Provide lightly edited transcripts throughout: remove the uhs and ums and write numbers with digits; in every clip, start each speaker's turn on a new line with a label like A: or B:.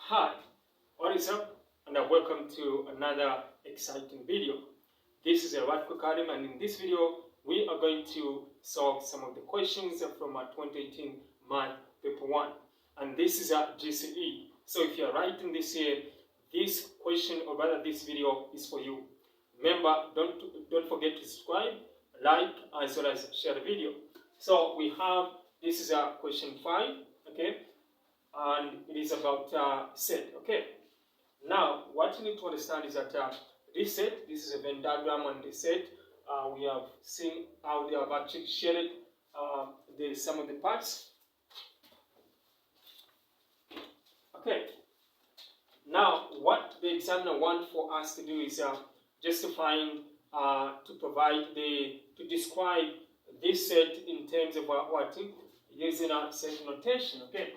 A: Hi, what is up? And welcome to another exciting video. This is a Radco Academy, and in this video, we are going to solve some of the questions from our 2018 Math Paper 1. And this is a GCE. So if you're writing this here, this question, or rather this video, is for you. Remember, don't forget to subscribe, like, as well as share the video. So we have, this is a question 5, okay? And it is about set, okay? Now, what you need to understand is that this set, this is a Venn diagram on the set. We have seen how they have actually shaded the sum of the parts. Okay. Now, what the examiner wants for us to do is just to find, to describe this set in terms of using a set notation, okay?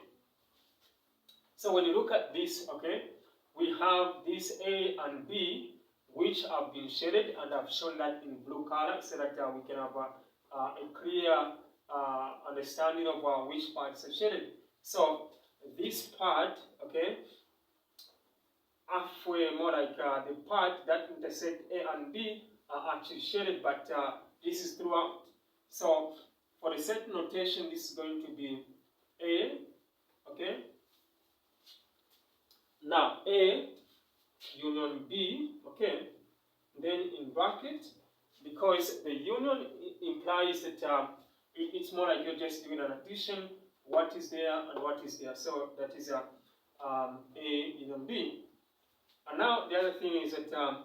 A: So when you look at this, okay, we have this A and B, which have been shaded, and I've shown that in blue color so that we can have a clear understanding of which parts are shaded. So this part, okay, halfway more like the part that intersect A and B are actually shaded, but this is throughout. So for the set notation, this is going to be A, okay. Now, A union B, okay, then in bracket, because the union implies that it's more like you're just doing an addition, what is there and what is there. So that is A union B. And now the other thing is that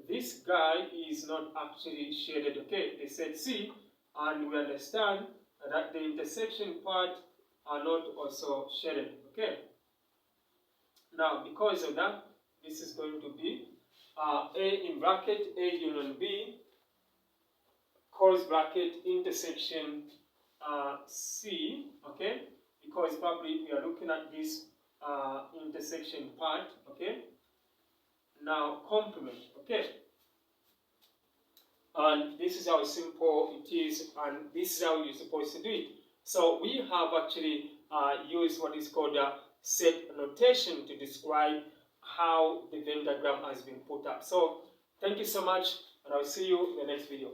A: this guy is not actually shaded, okay. They said C, and we understand that the intersection part are not also shaded, okay. Now, because of that, this is going to be A in bracket, A union B, close bracket, intersection C, okay? Because probably we are looking at this intersection part, okay? Now, complement, okay? And this is how simple it is, and this is how you're supposed to do it. So we have actually used what is called set notation to describe how the Venn diagram has been put up. So thank you so much, and I'll see you in the next video.